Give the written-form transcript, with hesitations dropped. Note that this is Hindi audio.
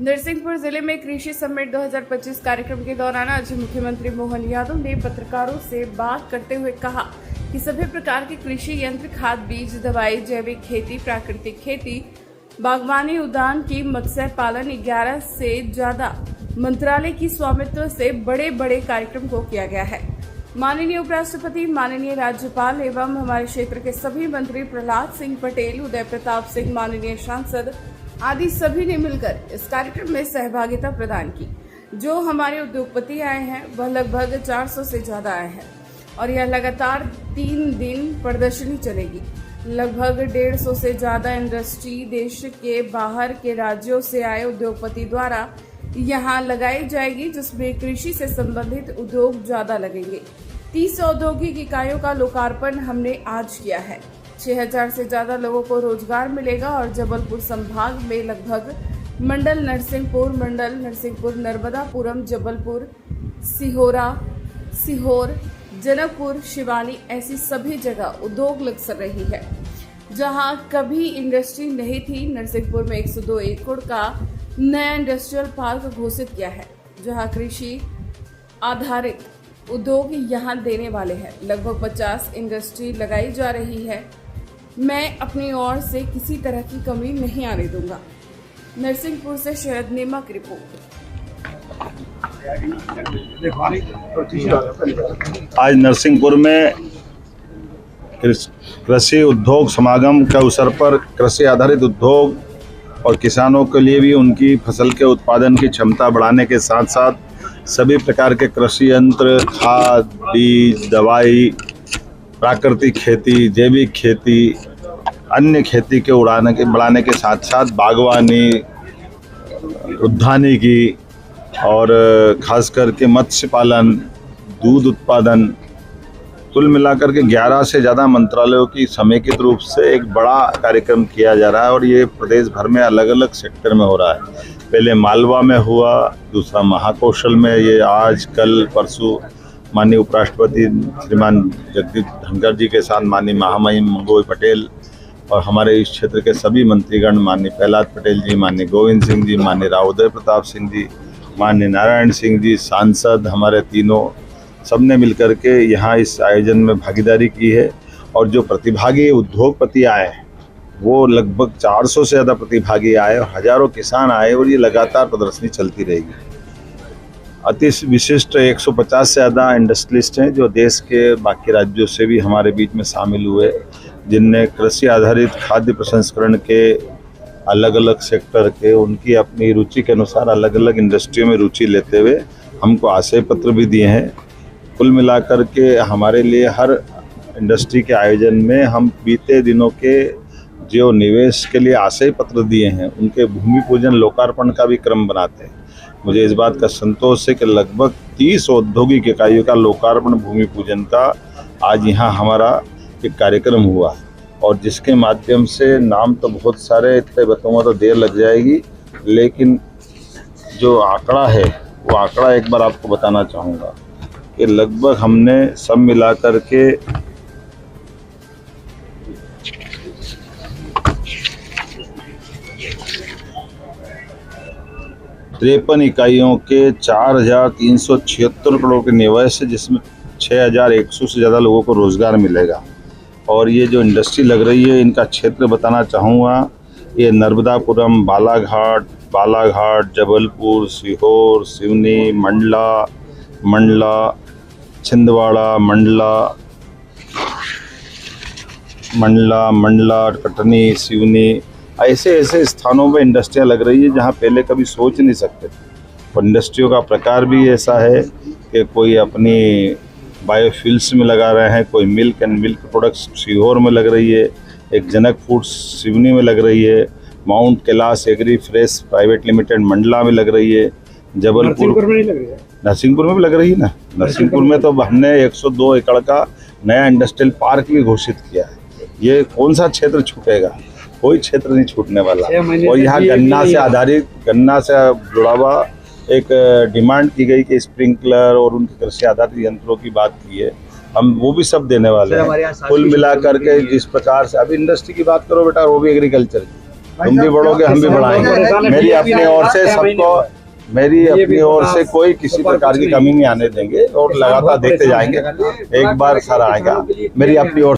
नरसिंहपुर जिले में कृषि समिट 2025 कार्यक्रम के दौरान आज मुख्यमंत्री मोहन यादव ने पत्रकारों से बात करते हुए कहा कि सभी प्रकार के कृषि यंत्र, खाद, बीज, दवाई, जैविक खेती, प्राकृतिक खेती, बागवानी, उद्यान की मत्स्य पालन 11 से ज्यादा मंत्रालय की स्वामित्व से बड़े बड़े कार्यक्रम को किया गया है। माननीय उपराष्ट्रपति, माननीय राज्यपाल एवं हमारे क्षेत्र के सभी मंत्री प्रहलाद सिंह पटेल, उदय प्रताप सिंह, माननीय सांसद आदि सभी ने मिलकर इस कार्यक्रम में सहभागिता प्रदान की। जो हमारे उद्योगपति आए हैं वह लगभग 400 से ज्यादा आए हैं और यह लगातार 3 दिन प्रदर्शनी चलेगी। लगभग 150 से ज्यादा इंडस्ट्री देश के बाहर के राज्यों से आए उद्योगपति द्वारा यहाँ लगाई जाएगी, जिसमें कृषि से संबंधित उद्योग ज्यादा लगेंगे। 30 औद्योगिक इकाइयों का लोकार्पण हमने आज किया है। 6000 से ज्यादा लोगों को रोजगार मिलेगा और जबलपुर संभाग में लगभग मंडल नरसिंहपुर, नर्मदापुरम, जबलपुर, सीहोर, जनकपुर, शिवानी ऐसी सभी जगह उद्योग लग रही है। जहां कभी इंडस्ट्री नहीं थी, नरसिंहपुर में 102 एकड़ का नया इंडस्ट्रियल पार्क घोषित किया है, जहां कृषि आधारित उद्योग यहां देने वाले हैं। लगभग 50 इंडस्ट्री लगाई जा रही है। मैं अपनी ओर से किसी तरह की कमी नहीं आने दूंगा। नरसिंहपुर से शरद नेमा की रिपोर्ट। आज नरसिंहपुर में कृषि उद्योग समागम के अवसर पर कृषि आधारित उद्योग और किसानों के लिए भी उनकी फसल के उत्पादन की क्षमता बढ़ाने के साथ साथ सभी प्रकार के कृषि यंत्र, खाद, बीज, दवाई, प्राकृतिक खेती, जैविक खेती, अन्य खेती के बढ़ाने के साथ साथ बागवानी, उद्यानिकी और खास करके मत्स्य पालन, दूध उत्पादन, कुल मिलाकर के 11 से ज़्यादा मंत्रालयों की समेकित रूप से एक बड़ा कार्यक्रम किया जा रहा है और ये प्रदेश भर में अलग अलग सेक्टर में हो रहा है। पहले मालवा में हुआ, दूसरा महाकौशल में, ये आज कल परसों माननीय उपराष्ट्रपति श्रीमान जगदीप धनखड़ जी के साथ माननीय महामहिम मंगोई पटेल और हमारे इस क्षेत्र के सभी मंत्रीगण, माननीय प्रहलाद पटेल जी, माननीय गोविंद सिंह जी, माननीय राव उदय प्रताप सिंह जी, माननीय नारायण सिंह जी, सांसद हमारे तीनों, सबने मिलकर के यहाँ इस आयोजन में भागीदारी की है। और जो प्रतिभागी उद्योगपति आए हैं वो लगभग 400 से ज़्यादा प्रतिभागी आए और हजारों किसान आए और ये लगातार प्रदर्शनी चलती रहेगी। अति विशिष्ट 150 से ज़्यादा इंडस्ट्रियलिस्ट हैं जो देश के बाकी राज्यों से भी हमारे बीच में शामिल हुए, जिनने कृषि आधारित खाद्य प्रसंस्करण के अलग अलग सेक्टर के उनकी अपनी रुचि के अनुसार अलग अलग इंडस्ट्रियों में रुचि लेते हुए हमको आशय पत्र भी दिए हैं। कुल मिलाकर के हमारे लिए हर इंडस्ट्री के आयोजन में हम बीते दिनों के जो निवेश के लिए आशय पत्र दिए हैं उनके भूमि पूजन लोकार्पण का भी क्रम बनाते हैं। मुझे इस बात का संतोष है कि लगभग 30 औद्योगिक इकाइयों का लोकार्पण भूमि पूजन का आज यहाँ हमारा एक कार्यक्रम हुआ और जिसके माध्यम से नाम तो बहुत सारे इतने बताऊँगा तो देर लग जाएगी, लेकिन जो आंकड़ा है वो आंकड़ा एक बार आपको बताना चाहूँगा कि लगभग हमने सब मिलाकर के 53 इकाइयों के 4376 करोड़ के निवेश है, जिसमें 6100 से ज़्यादा लोगों को रोज़गार मिलेगा। और ये जो इंडस्ट्री लग रही है इनका क्षेत्र बताना चाहूँगा, ये नर्मदापुरम, बालाघाट, जबलपुर, सीहोर, सिवनी, मंडला, छिंदवाड़ा, मंडला, कटनी, सिवनी, ऐसे स्थानों में इंडस्ट्रियाँ लग रही है जहाँ पहले कभी सोच नहीं सकते थे। और इंडस्ट्रियों का प्रकार भी ऐसा है कि कोई अपनी बायोफ्यूल्स में लगा रहे हैं, कोई milk and milk products Sehore में लग रही है, एक जनक फूड्स सिवनी में लग रही है, Mount Kailash Agri Fresh Private Limited Mandla में लग रही है, जबलपुर में नहीं लग रही है, नरसिंहपुर में भी लग रही है ना। नरसिंहपुर में तो हमने 102 एकड़ का नया इंडस्ट्रियल पार्क भी घोषित किया है। ये कौन सा क्षेत्र छूटेगा? कोई क्षेत्र नहीं छूटने वाला। और यहाँ गन्ना से जुड़ा हुआ एक डिमांड की गई कि स्प्रिंकलर और उनके कृषि आधारित यंत्रों की बात की है, हम वो भी सब देने वाले हैं। कुल मिला करके जिस प्रकार से अभी इंडस्ट्री की बात करो बेटा, वो भी एग्रीकल्चर की, तुम भी बढ़ोगे, हम भी बढ़ाएंगे। मेरी अपनी ओर से सबको, मेरी अपनी ओर से कोई किसी प्रकार की कमी नहीं आने देंगे और लगातार देखते जाएंगे। एक बार सर आएगा, मेरी अपनी ओर